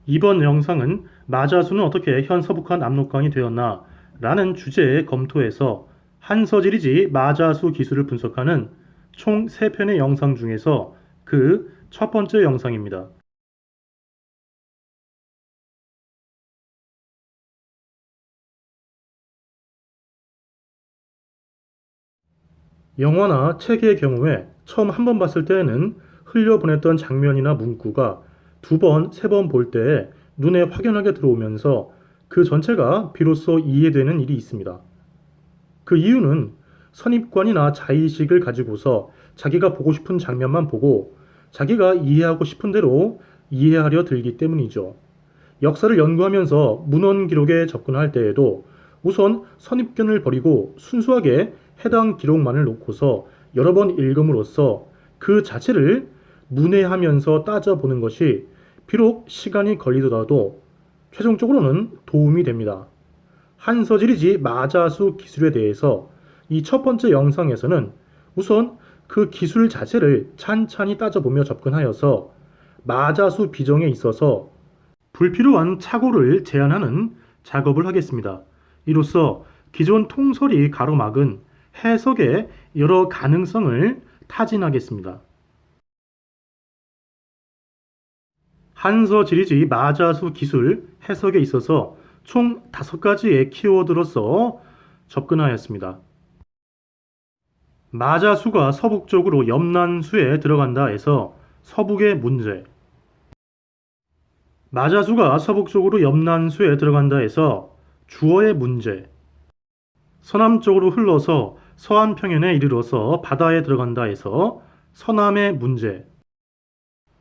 이번 영상은 마자수는 어떻게 현 서북한 압록강이 되었나 라는 주제의 검토에서 한서지리지 마자수 기술을 분석하는 총 3편의 영상 중에서 그 첫 번째 영상입니다. 영화나 책의 경우에 처음 한 번 봤을 때에는 흘려보냈던 장면이나 문구가 두 번, 세 번 볼 때에 눈에 확연하게 들어오면서 그 전체가 비로소 이해되는 일이 있습니다. 그 이유는 선입관이나 자의식을 가지고서 자기가 보고 싶은 장면만 보고 자기가 이해하고 싶은 대로 이해하려 들기 때문이죠. 역사를 연구하면서 문헌 기록에 접근할 때에도 우선 선입견을 버리고 순수하게 해당 기록만을 놓고서 여러 번 읽음으로써 그 자체를 문해하면서 따져보는 것이 비록 시간이 걸리더라도 최종적으로는 도움이 됩니다. 한서지리지 마자수 기술에 대해서 이 첫 번째 영상에서는 우선 그 기술 자체를 찬찬히 따져보며 접근하여서 마자수 비정에 있어서 불필요한 착오를 제한하는 작업을 하겠습니다. 이로써 기존 통설이 가로막은 해석의 여러 가능성을 타진하겠습니다. 한서지리지 마자수 기술 해석에 있어서 총 5가지의 키워드로서 접근하였습니다. 마자수가 서북쪽으로 염난수에 들어간다 해서 서북의 문제, 마자수가 서북쪽으로 염난수에 들어간다 해서 주어의 문제, 서남쪽으로 흘러서 서안평연에 이르러서 바다에 들어간다 해서 서남의 문제,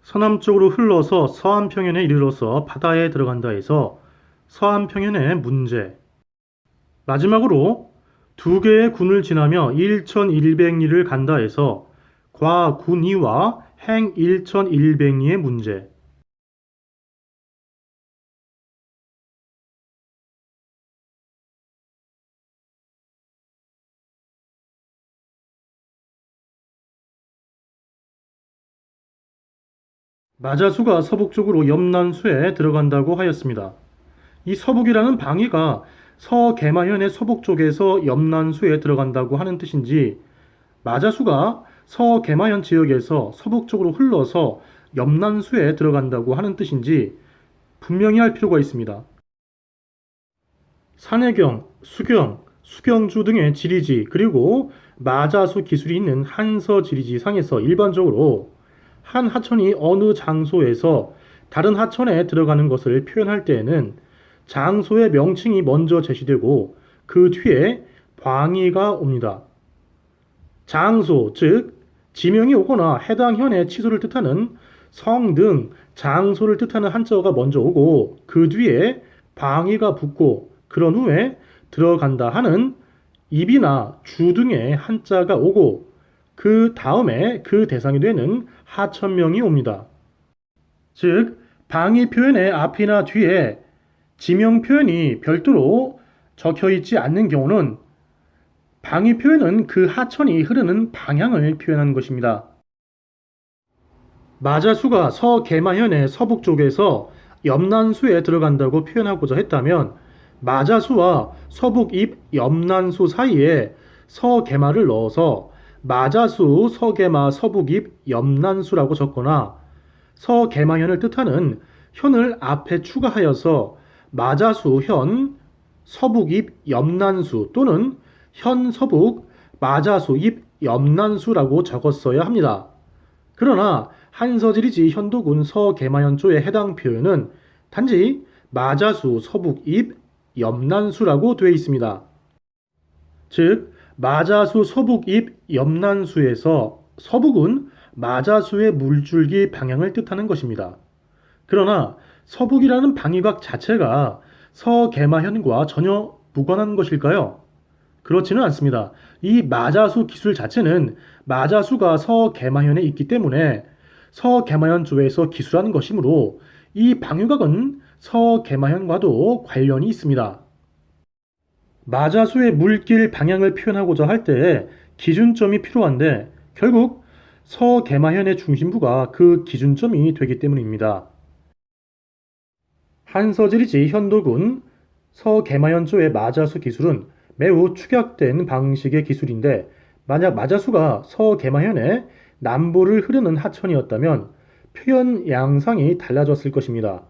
서남쪽으로 흘러서 서안평연에 이르러서 바다에 들어간다 해서 서안평연의 문제, 마지막으로 두 개의 군을 지나며 1100리를 간다 해서 과군이와 행 1100리의 문제, 마자수가 서북쪽으로 염난수에 들어간다고 하였습니다. 이 서북이라는 방위가 서계마현의 서북쪽에서 염난수에 들어간다고 하는 뜻인지 마자수가 서계마현 지역에서 서북쪽으로 흘러서 염난수에 들어간다고 하는 뜻인지 분명히 할 필요가 있습니다. 산해경, 수경, 수경주 등의 지리지 그리고 마자수 기술이 있는 한서지리지 상에서 일반적으로 한 하천이 어느 장소에서 다른 하천에 들어가는 것을 표현할 때에는 장소의 명칭이 먼저 제시되고 그 뒤에 방위가 옵니다. 장소, 즉 지명이 오거나 해당 현의 취소를 뜻하는 성 등 장소를 뜻하는 한자어가 먼저 오고 그 뒤에 방위가 붙고 그런 후에 들어간다 하는 입이나 주 등의 한자가 오고 그 다음에 그 대상이 되는 하천명이 옵니다. 즉 방위 표현의 앞이나 뒤에 지명 표현이 별도로 적혀 있지 않는 경우는 방위 표현은 그 하천이 흐르는 방향을 표현하는 것입니다. 마자수가 서계마현의 서북쪽에서 염난수에 들어간다고 표현하고자 했다면 마자수와 서북입 염난수 사이에 서계마를 넣어서 마자수 서계마 서북입 염난수라고 적거나 서계마현을 뜻하는 현을 앞에 추가하여서 마자수 현 서북입 염난수 또는 현 서북 마자수 입 염난수라고 적었어야 합니다. 그러나 한서지리지 현도군 서계마현조의 해당 표현은 단지 마자수 서북입 염난수라고 되어 있습니다. 즉 마자수 서북입 염난수에서 서북은 마자수의 물줄기 방향을 뜻하는 것입니다. 그러나 서북이라는 방위각 자체가 서계마현과 전혀 무관한 것일까요? 그렇지는 않습니다. 이 마자수 기술 자체는 마자수가 서계마현에 있기 때문에 서계마현 조에서 기술하는 것이므로 이 방위각은 서계마현과도 관련이 있습니다. 마자수의 물길 방향을 표현하고자 할 때 기준점이 필요한데 결국 서계마현의 중심부가 그 기준점이 되기 때문입니다. 한서지리지 현도군 서계마현조의 마자수 기술은 매우 축약된 방식의 기술인데 만약 마자수가 서계마현의 남부를 흐르는 하천이었다면 표현 양상이 달라졌을 것입니다.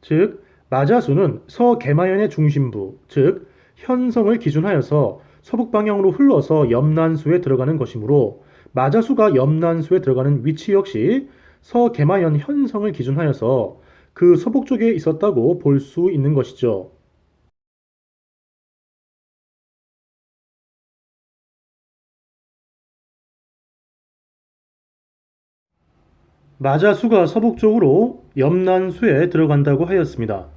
즉, 마자수는 서계마현의 중심부, 즉 현성을 기준하여서 서북 방향으로 흘러서 염난수에 들어가는 것이므로 마자수가 염난수에 들어가는 위치 역시 서계마현 현성을 기준하여서 그 서북 쪽에 있었다고 볼 수 있는 것이죠. 마자수가 서북 쪽으로 염난수에 들어간다고 하였습니다.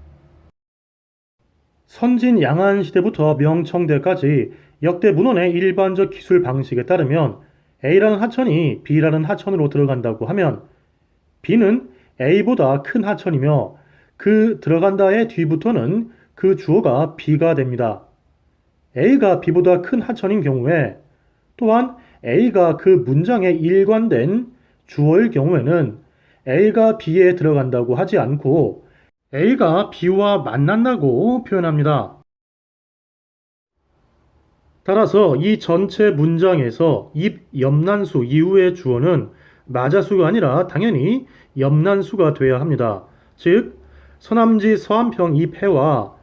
선진 양안 시대부터 명청대까지 역대 문헌의 일반적 기술 방식에 따르면 A라는 하천이 B라는 하천으로 들어간다고 하면 B는 A보다 큰 하천이며 그 들어간다의 뒤부터는 그 주어가 B가 됩니다. A가 B보다 큰 하천인 경우에 또한 A가 그 문장에 일관된 주어일 경우에는 A가 B에 들어간다고 하지 않고 A가 B와 만난다고 표현합니다. 따라서 이 전체 문장에서 입 염난수 이후의 주어는 마자수가 아니라 당연히 염난수가 되어야 합니다. 즉 서남지 서안평 입해와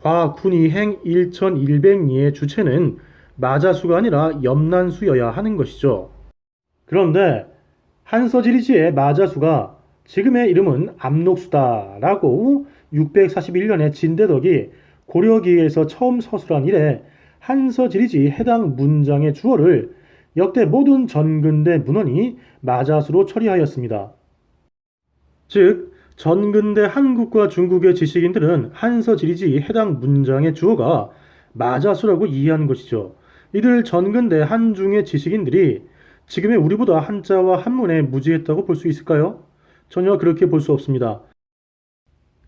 과군이행 1100리의 주체는 마자수가 아니라 염난수여야 하는 것이죠. 그런데 한서지리지의 마자수가 지금의 이름은 압록수다라고 641년에 진대덕이 고려기에서 처음 서술한 이래 한서지리지 해당 문장의 주어를 역대 모든 전근대 문헌이 마자수로 처리하였습니다. 즉 전근대 한국과 중국의 지식인들은 한서지리지 해당 문장의 주어가 마자수라고 이해하는 것이죠. 이들 전근대 한중의 지식인들이 지금의 우리보다 한자와 한문에 무지했다고 볼 수 있을까요? 전혀 그렇게 볼 수 없습니다.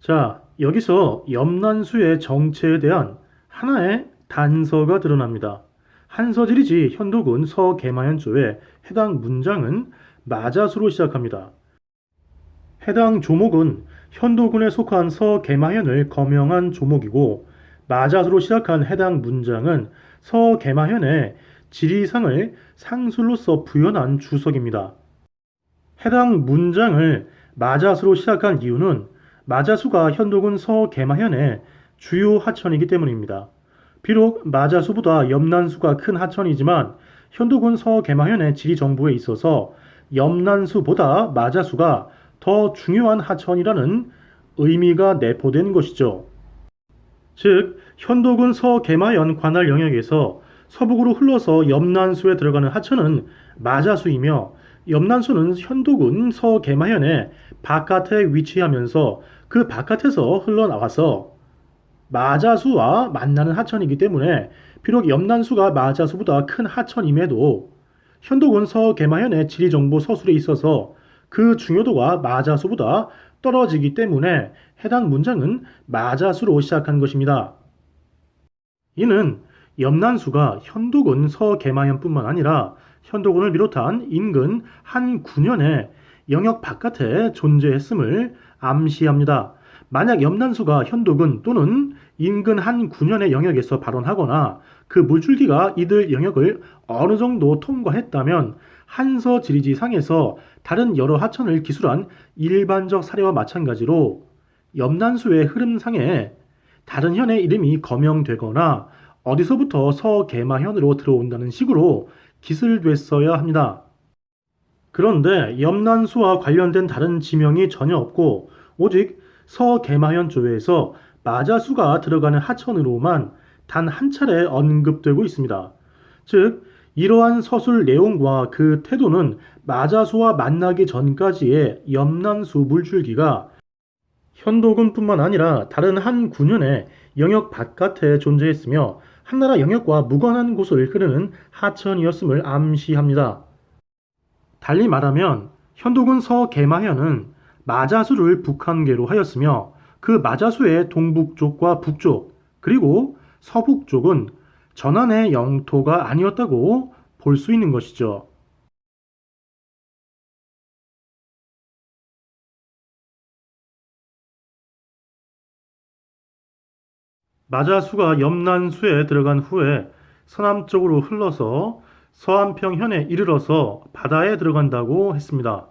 자, 여기서 염난수의 정체에 대한 하나의 단서가 드러납니다. 한서지리지 현도군 서계마현조의 해당 문장은 마자수로 시작합니다. 해당 조목은 현도군에 속한 서계마현을 거명한 조목이고 마자수로 시작한 해당 문장은 서계마현의 지리상을 상술로서 부연한 주석입니다. 해당 문장을 마자수로 시작한 이유는 마자수가 현도군 서계마현의 주요 하천이기 때문입니다. 비록 마자수보다 염난수가 큰 하천이지만 현도군 서계마현의 지리 정보에 있어서 염난수보다 마자수가 더 중요한 하천이라는 의미가 내포된 것이죠. 즉 현도군 서계마현 관할 영역에서 서북으로 흘러서 염난수에 들어가는 하천은 마자수이며 염난수는 현도군 서계마현의 바깥에 위치하면서 그 바깥에서 흘러나와서 마자수와 만나는 하천이기 때문에 비록 염난수가 마자수보다 큰 하천임에도 현도군 서계마현의 지리정보 서술에 있어서 그 중요도가 마자수보다 떨어지기 때문에 해당 문장은 마자수로 시작한 것입니다. 이는 염난수가 현도군 서계마현뿐만 아니라 현도군을 비롯한 인근 한 군현의 영역 바깥에 존재했음을 암시합니다. 만약 염난수가 현도군 또는 인근 한 군현의 영역에서 발원하거나 그 물줄기가 이들 영역을 어느 정도 통과했다면 한서지리지상에서 다른 여러 하천을 기술한 일반적 사례와 마찬가지로 염난수의 흐름상에 다른 현의 이름이 거명되거나 어디서부터 서계마현으로 들어온다는 식으로 기술됐어야 합니다. 그런데 염난수와 관련된 다른 지명이 전혀 없고 오직 서계마현 조회에서 마자수가 들어가는 하천으로만 단 한 차례 언급되고 있습니다. 즉 이러한 서술 내용과 그 태도는 마자수와 만나기 전까지의 염난수 물줄기가 현도군뿐만 아니라 다른 한 군현의 영역 바깥에 존재했으며 한나라 영역과 무관한 곳을 흐르는 하천이었음을 암시합니다. 달리 말하면 현도군 서계마현은 마자수를 북한계로 하였으며 그 마자수의 동북쪽과 북쪽 그리고 서북쪽은 전한의 영토가 아니었다고 볼 수 있는 것이죠. 마자수가 염난수에 들어간 후에 서남쪽으로 흘러서 서안평현에 이르러서 바다에 들어간다고 했습니다.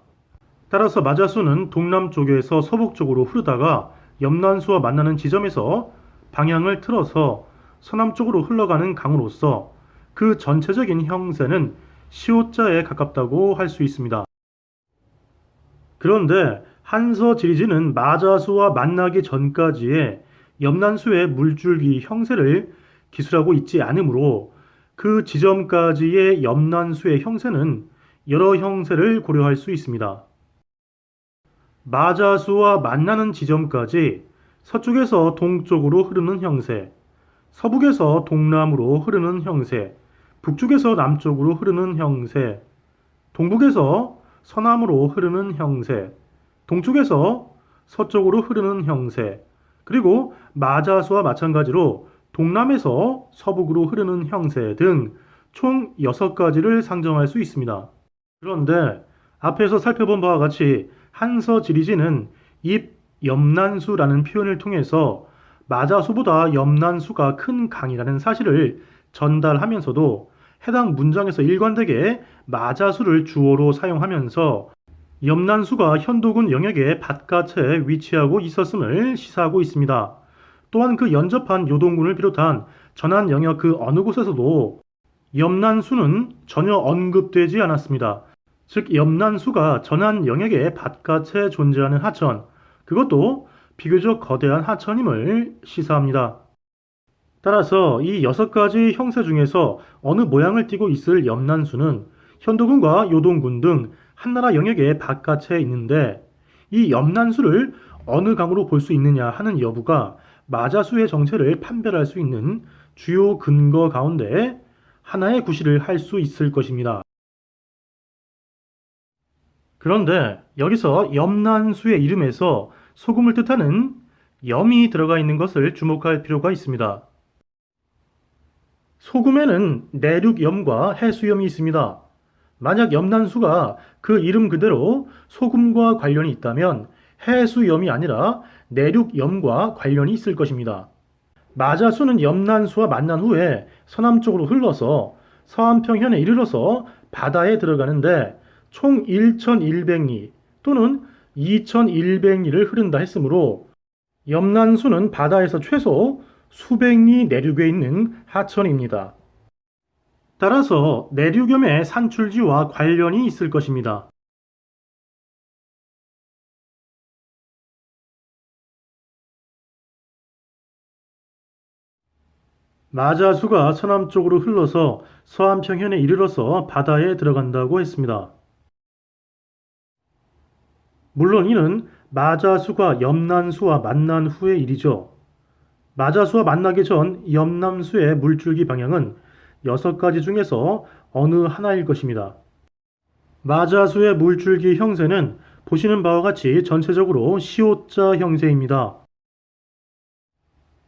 따라서 마자수는 동남쪽에서 서북쪽으로 흐르다가 염난수와 만나는 지점에서 방향을 틀어서 서남쪽으로 흘러가는 강으로서 그 전체적인 형세는 시옷자에 가깝다고 할 수 있습니다. 그런데 한서지리지는 마자수와 만나기 전까지의 염난수의 물줄기 형세를 기술하고 있지 않으므로 그 지점까지의 염난수의 형세는 여러 형세를 고려할 수 있습니다. 마자수와 만나는 지점까지 서쪽에서 동쪽으로 흐르는 형세, 서북에서 동남으로 흐르는 형세, 북쪽에서 남쪽으로 흐르는 형세, 동북에서 서남으로 흐르는 형세, 동쪽에서 서쪽으로 흐르는 형세, 그리고 마자수와 마찬가지로 동남에서 서북으로 흐르는 형세 등 총 6가지를 상정할 수 있습니다. 그런데 앞에서 살펴본 바와 같이 한서지리지는 입염난수라는 표현을 통해서 마자수보다 염난수가 큰 강이라는 사실을 전달하면서도 해당 문장에서 일관되게 마자수를 주어로 사용하면서 염난수가 현도군 영역의 바깥에 위치하고 있었음을 시사하고 있습니다. 또한 그 연접한 요동군을 비롯한 전한 영역 그 어느 곳에서도 염난수는 전혀 언급되지 않았습니다. 즉 염난수가 전한 영역의 바깥에 존재하는 하천, 그것도 비교적 거대한 하천임을 시사합니다. 따라서 이 6가지 형세 중에서 어느 모양을 띠고 있을 염난수는 현도군과 요동군 등 한나라 영역의 바깥에 있는데 이 염난수를 어느 강으로 볼 수 있느냐 하는 여부가 마자수의 정체를 판별할 수 있는 주요 근거 가운데 하나의 구실을 할 수 있을 것입니다. 그런데 여기서 염난수의 이름에서 소금을 뜻하는 염이 들어가 있는 것을 주목할 필요가 있습니다. 소금에는 내륙염과 해수염이 있습니다. 만약 염난수가 그 이름 그대로 소금과 관련이 있다면 해수염이 아니라 내륙염과 관련이 있을 것입니다. 마자수는 염난수와 만난 후에 서남쪽으로 흘러서 서안평현에 이르러서 바다에 들어가는데 총 1100리 또는 2100리를 흐른다 했으므로 염난수는 바다에서 최소 수백리 내륙에 있는 하천입니다. 따라서 내륙염의 산출지와 관련이 있을 것입니다. 마자수가 서남쪽으로 흘러서 서안평현에 이르러서 바다에 들어간다고 했습니다. 물론 이는 마자수가 염난수와 만난 후의 일이죠. 마자수와 만나기 전 염남수의 물줄기 방향은 6가지 중에서 어느 하나일 것입니다. 마자수의 물줄기 형세는 보시는 바와 같이 전체적으로 시옷자 형세입니다.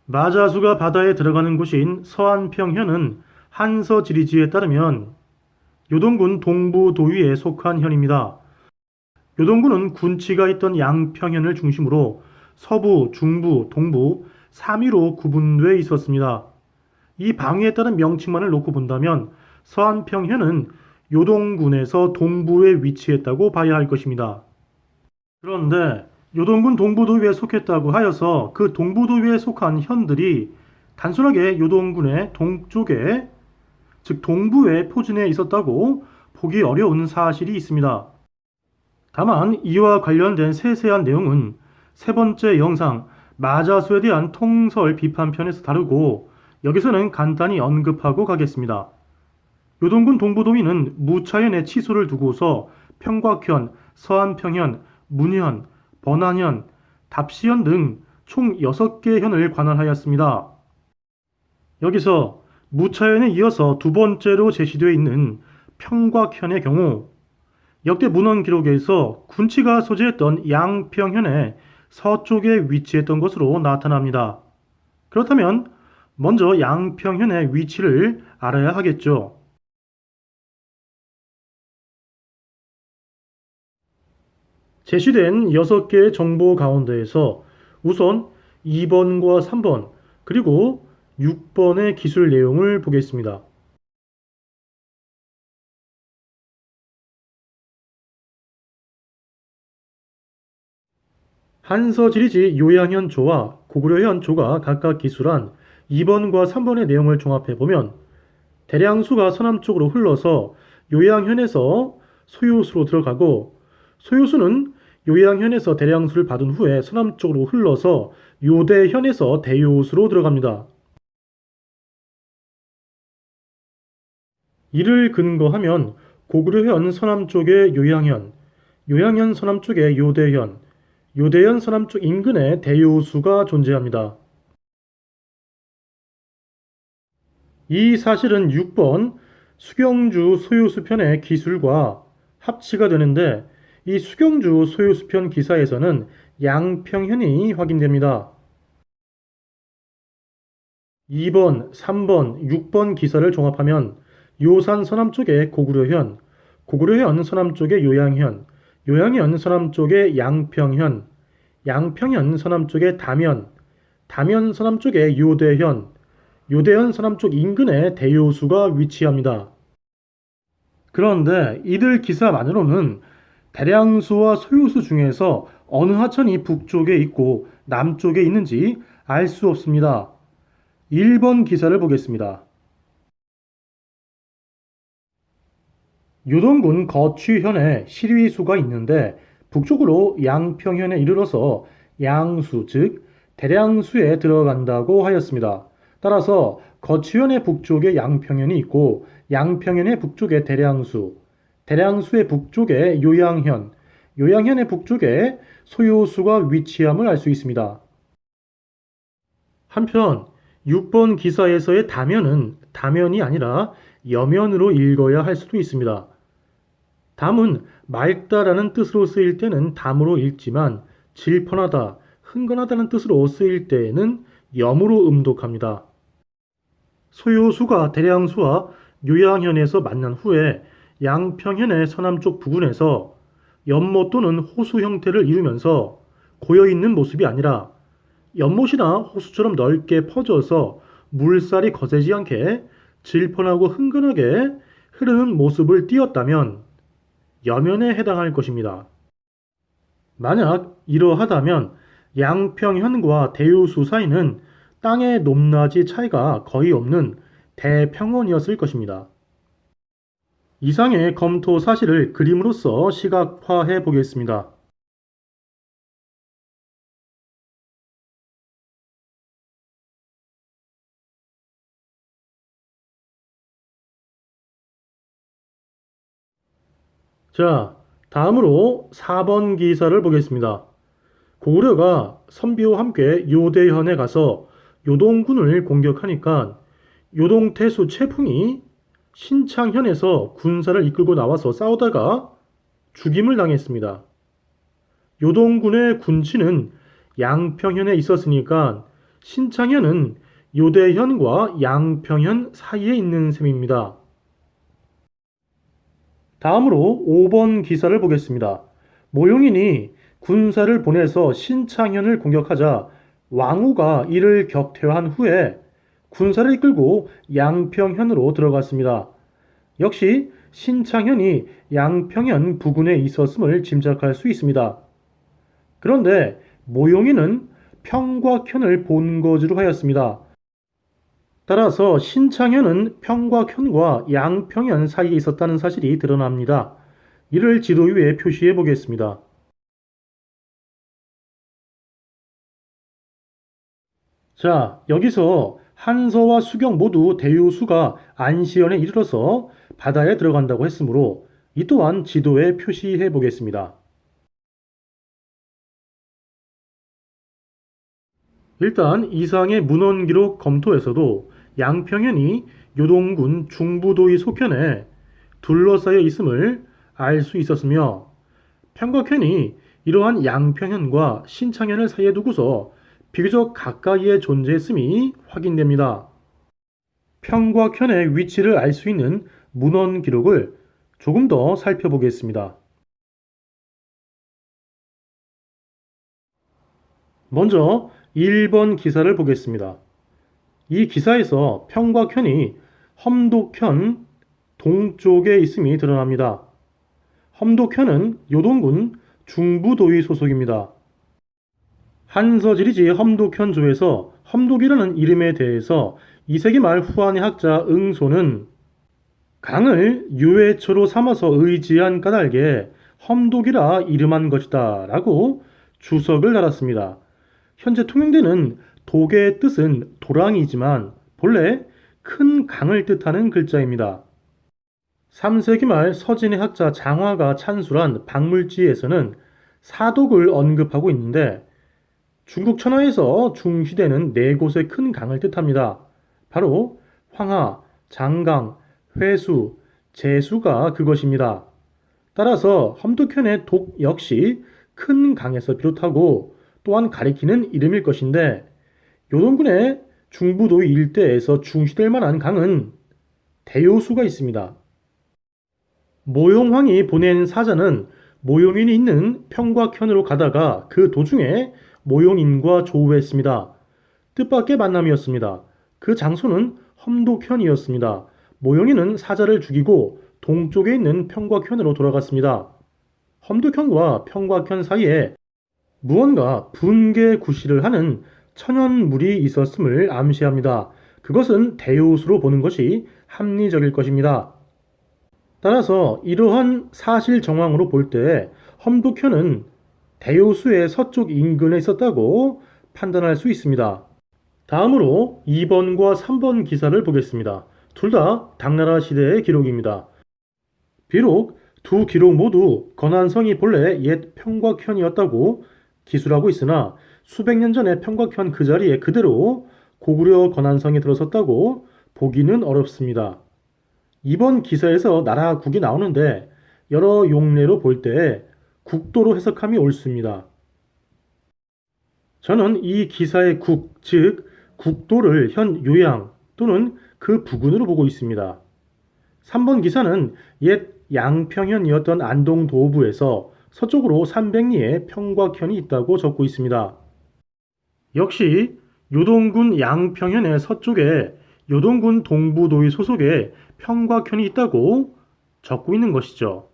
마자수가 바다에 들어가는 곳인 서안평현은 한서지리지에 따르면 요동군 동부 도위에 속한 현입니다. 요동군은 군치가 있던 양평현을 중심으로 서부, 중부, 동부 3위로 구분되어 있었습니다. 이 방위에 따른 명칭만을 놓고 본다면 서안평현은 요동군에서 동부에 위치했다고 봐야 할 것입니다. 그런데 요동군 동부도위에 속했다고 하여서 그 동부도위에 속한 현들이 단순하게 요동군의 동쪽에, 즉 동부에 포진해 있었다고 보기 어려운 사실이 있습니다. 다만 이와 관련된 세세한 내용은 세 번째 영상 마자수에 대한 통설 비판편에서 다루고 여기서는 간단히 언급하고 가겠습니다. 요동군 동부도위는 무차연의 치소를 두고서 평곽현, 서안평현, 문현, 번안현, 답시현 등 총 6개 현을 관할하였습니다. 여기서 무차연에 이어서 두 번째로 제시되어 있는 평곽현의 경우 역대 문헌 기록에서 군치가 소재했던 양평현의 서쪽에 위치했던 것으로 나타납니다. 그렇다면 먼저 양평현의 위치를 알아야 하겠죠. 제시된 6개의 정보 가운데에서 우선 2번과 3번 그리고 6번의 기술 내용을 보겠습니다. 한서지리지 요양현조와 고구려현조가 각각 기술한 2번과 3번의 내용을 종합해보면 대량수가 서남쪽으로 흘러서 요양현에서 소요수로 들어가고 소요수는 요양현에서 대량수를 받은 후에 서남쪽으로 흘러서 요대현에서 대요수로 들어갑니다. 이를 근거하면 고구려현 서남쪽의 요양현, 요양현 서남쪽의 요대현, 요대현 서남쪽 인근에 대요수가 존재합니다. 이 사실은 6번 수경주 소요수편의 기술과 합치가 되는데 이 수경주 소요수편 기사에서는 양평현이 확인됩니다. 2번, 3번, 6번 기사를 종합하면 요산 서남쪽의 고구려현, 고구려현 서남쪽의 요양현, 요양현 서남쪽의 양평현, 양평현 서남쪽의 담현, 담현 서남쪽의 요대현, 요대현 서남쪽 인근에 대요수가 위치합니다. 그런데 이들 기사만으로는 대량수와 소요수 중에서 어느 하천이 북쪽에 있고 남쪽에 있는지 알 수 없습니다. 1번 기사를 보겠습니다. 요동군 거취현에 시리수가 있는데 북쪽으로 양평현에 이르러서 양수 즉 대량수에 들어간다고 하였습니다. 따라서 거취현의 북쪽에 양평현이 있고 양평현의 북쪽에 대량수, 대량수의 북쪽에 요양현, 요양현의 북쪽에 소요수가 위치함을 알 수 있습니다. 한편 6번 기사에서의 담연은 담연이 아니라 여면으로 읽어야 할 수도 있습니다. 담은 맑다라는 뜻으로 쓰일 때는 담으로 읽지만 질펀하다, 흥건하다는 뜻으로 쓰일 때에는 염으로 음독합니다. 소요수가 대량수와 요양현에서 만난 후에 양평현의 서남쪽 부근에서 연못 또는 호수 형태를 이루면서 고여있는 모습이 아니라 연못이나 호수처럼 넓게 퍼져서 물살이 거세지 않게 질펀하고 흥건하게 흐르는 모습을 띄었다면 여면에 해당할 것입니다. 만약 이러하다면 양평현과 대요수 사이는 땅의 높낮이 차이가 거의 없는 대평원이었을 것입니다. 이상의 검토 사실을 그림으로써 시각화해 보겠습니다. 자, 다음으로 4번 기사를 보겠습니다. 고구려가 선비와 함께 요대현에 가서 요동군을 공격하니까 요동태수 채풍이 신창현에서 군사를 이끌고 나와서 싸우다가 죽임을 당했습니다. 요동군의 군치는 양평현에 있었으니까 신창현은 요대현과 양평현 사이에 있는 셈입니다. 다음으로 5번 기사를 보겠습니다. 모용인이 군사를 보내서 신창현을 공격하자 왕후가 이를 격퇴한 후에 군사를 이끌고 양평현으로 들어갔습니다. 역시 신창현이 양평현 부근에 있었음을 짐작할 수 있습니다. 그런데 모용인은 평곽현을 본거지로 하였습니다. 따라서 신창현은 평곽현과 양평현 사이에 있었다는 사실이 드러납니다. 이를 지도 위에 표시해 보겠습니다. 자, 여기서 한서와 수경 모두 대요수가 안시현에 이르러서 바다에 들어간다고 했으므로 이 또한 지도에 표시해 보겠습니다. 일단 이상의 문헌 기록 검토에서도 양평현이 요동군 중부도의 속현에 둘러싸여 있음을 알 수 있었으며 평곽현이 이러한 양평현과 신창현을 사이에 두고서 비교적 가까이에 존재했음이 확인됩니다. 평곽현의 위치를 알 수 있는 문헌 기록을 조금 더 살펴보겠습니다. 먼저 1번 기사를 보겠습니다. 이 기사에서 평곽현이 험독현 동쪽에 있음이 드러납니다. 험독현은 요동군 중부도의 소속입니다. 한서지리지 험독현조에서 험독이라는 이름에 대해서 2세기 말 후한의 학자 응소는 강을 유해초로 삼아서 의지한 까닭에 험독이라 이름한 것이다 라고 주석을 달았습니다. 현재 통용되는 독의 뜻은 도랑이지만 본래 큰 강을 뜻하는 글자입니다. 3세기 말 서진의 학자 장화가 찬술한 박물지에서는 사독을 언급하고 있는데 중국 천하에서 중시되는 네 곳의 큰 강을 뜻합니다. 바로 황하, 장강, 회수, 제수가 그것입니다. 따라서 험독현의 독 역시 큰 강에서 비롯하고 또한 가리키는 이름일 것인데 요동군의 중부도 일대에서 중시될 만한 강은 대요수가 있습니다. 모용황이 보낸 사자는 모용인이 있는 평곽현으로 가다가 그 도중에 모용인과 조우했습니다. 뜻밖의 만남이었습니다. 그 장소는 험독현이었습니다. 모용인은 사자를 죽이고 동쪽에 있는 평곽현으로 돌아갔습니다. 험독현과 평곽현 사이에 무언가 분계구시를 하는 천연물이 있었음을 암시합니다. 그것은 대요수로 보는 것이 합리적일 것입니다. 따라서 이러한 사실 정황으로 볼 때 험독현은 대요수의 서쪽 인근에 있었다고 판단할 수 있습니다. 다음으로 2번과 3번 기사를 보겠습니다. 둘 다 당나라 시대의 기록입니다. 비록 두 기록 모두 건한성이 본래 옛 평곽현이었다고 기술하고 있으나 수백 년 전에 평곽현 그 자리에 그대로 고구려 건한성이 들어섰다고 보기는 어렵습니다. 이번 기사에서 나라국이 나오는데 여러 용례로 볼 때 국도로 해석함이 옳습니다. 저는 이 기사의 국, 즉 국도를 현 요양 또는 그 부근으로 보고 있습니다. 3번 기사는 옛 양평현이었던 안동 도부에서 서쪽으로 300리에 평곽현이 있다고 적고 있습니다. 역시 요동군 양평현의 서쪽에 요동군 동부도의 소속에 평곽현이 있다고 적고 있는 것이죠.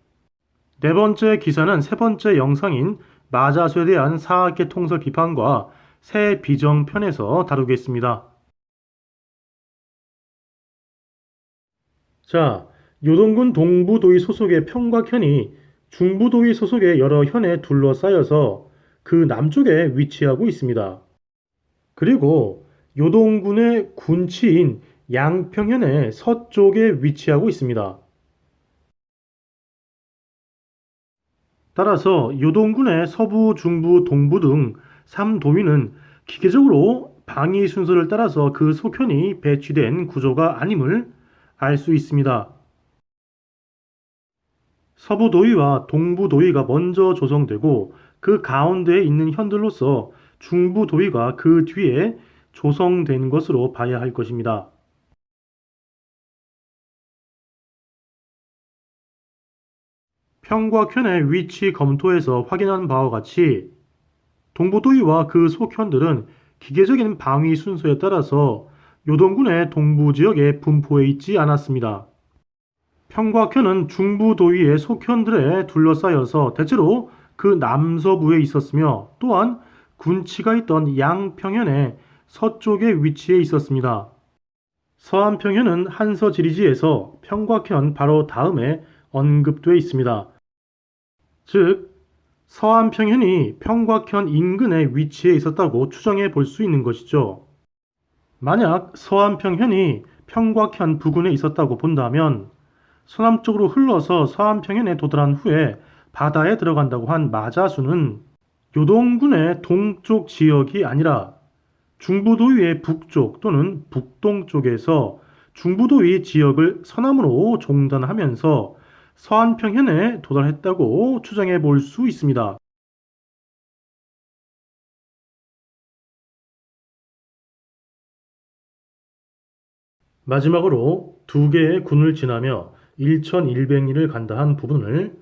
네 번째 기사는 세 번째 영상인 마자수에 대한 사학계 통설 비판과 새 비정편에서 다루겠습니다. 자, 요동군 동부도의 소속의 평곽현이 중부도의 소속의 여러 현에 둘러싸여서 그 남쪽에 위치하고 있습니다. 그리고 요동군의 군치인 양평현의 서쪽에 위치하고 있습니다. 따라서 요동군의 서부, 중부, 동부 등 3도위는 기계적으로 방위 순서를 따라서 그 속현이 배치된 구조가 아님을 알 수 있습니다. 서부 도위와 동부 도위가 먼저 조성되고 그 가운데에 있는 현들로서 중부 도위가 그 뒤에 조성된 것으로 봐야 할 것입니다. 평곽현의 위치 검토에서 확인한 바와 같이 동부 도위와 그 속현들은 기계적인 방위 순서에 따라서 요동군의 동부 지역에 분포해 있지 않았습니다. 평곽현은 중부 도위의 속현들에 둘러싸여서 대체로 그 남서부에 있었으며 또한 군치가 있던 양평현의 서쪽에 위치해 있었습니다. 서안평현은 한서지리지에서 평곽현 바로 다음에 언급되어 있습니다. 즉 서안평현이 평곽현 인근에 위치해 있었다고 추정해 볼 수 있는 것이죠. 만약 서안평현이 평곽현 부근에 있었다고 본다면 서남쪽으로 흘러서 서안평현에 도달한 후에 바다에 들어간다고 한 마자수는 요동군의 동쪽 지역이 아니라 중부도위의 북쪽 또는 북동쪽에서 중부도위 지역을 서남으로 종단하면서 서안평현에 도달했다고 추정해 볼 수 있습니다. 마지막으로 두 개의 군을 지나며 1100리를 간다 한 부분을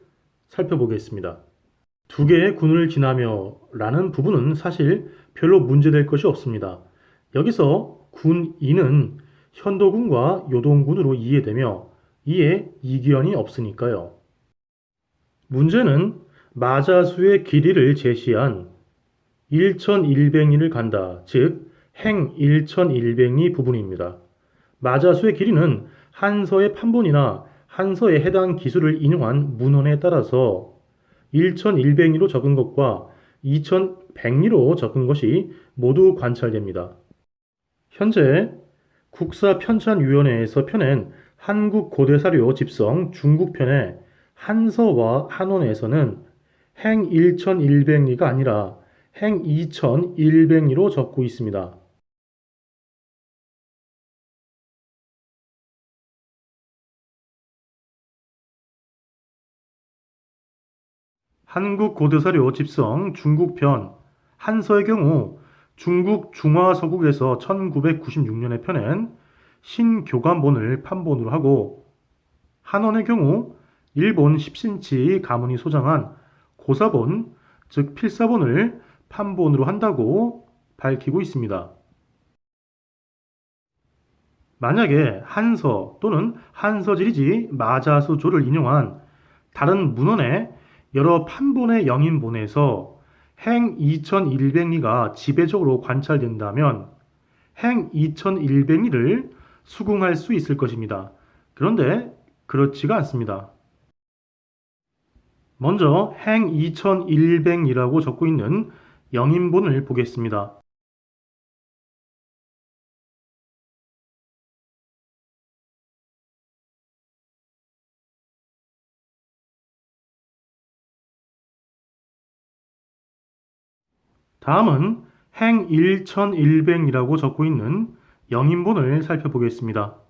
살펴보겠습니다. 두 개의 군을 지나며 라는 부분은 사실 별로 문제될 것이 없습니다. 여기서 군이는 현도군과 요동군으로 이해되며 이에 이견이 없으니까요. 문제는 마자수의 길이를 제시한 1100리를 간다, 즉 행 1100리 부분입니다. 마자수의 길이는 한서의 판본이나 한서에 해당 기술을 인용한 문헌에 따라서 1100리로 적은 것과 2100리로 적은 것이 모두 관찰됩니다. 현재 국사편찬위원회에서 펴낸 한국고대사료 집성 중국편의 한서와 한원에서는 행 1100리가 아니라 행 2100리로 적고 있습니다. 한국고대사료 집성 중국편 한서의 경우 중국 중화서국에서 1996년에 펴낸 신교관본을 판본으로 하고, 한원의 경우 일본 10cm 가문이 소장한 고사본, 즉 필사본을 판본으로 한다고 밝히고 있습니다. 만약에 한서 또는 한서질이지 마자수조를 인용한 다른 문헌의 여러 판본의 영인본에서 행 2100리가 지배적으로 관찰된다면 행 2100리를 수긍할 수 있을 것입니다. 그런데 그렇지가 않습니다. 먼저 행 2100리라고 적고 있는 영인본을 보겠습니다. 다음은 행 1100이라고 적고 있는 영인본을 살펴보겠습니다.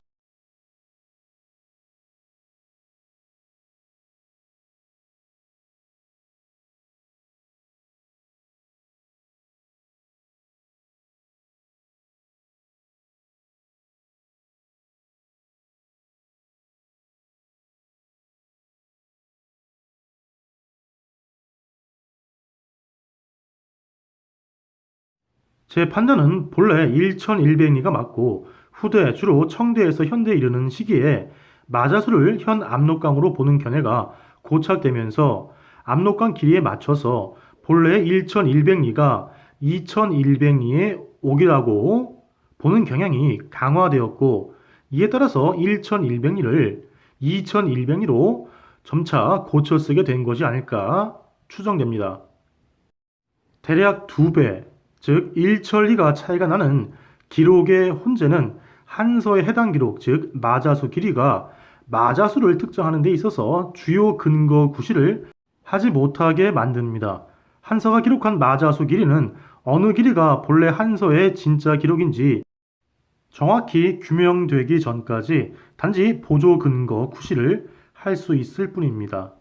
제 판단은 본래 1100리가 맞고 후대 주로 청대에서 현대에 이르는 시기에 마자수를 현 압록강으로 보는 견해가 고착되면서 압록강 길이에 맞춰서 본래 1100리가 2100리에 오기라고 보는 경향이 강화되었고, 이에 따라서 1100리를 2100리로 점차 고쳐 쓰게 된 것이 아닐까 추정됩니다. 대략 2배, 즉 1천리가 차이가 나는 기록의 혼재는 한서의 해당 기록, 즉 마자수 길이가 마자수를 특정하는 데 있어서 주요 근거 구실을 하지 못하게 만듭니다. 한서가 기록한 마자수 길이는 어느 길이가 본래 한서의 진짜 기록인지 정확히 규명되기 전까지 단지 보조 근거 구실을 할 수 있을 뿐입니다.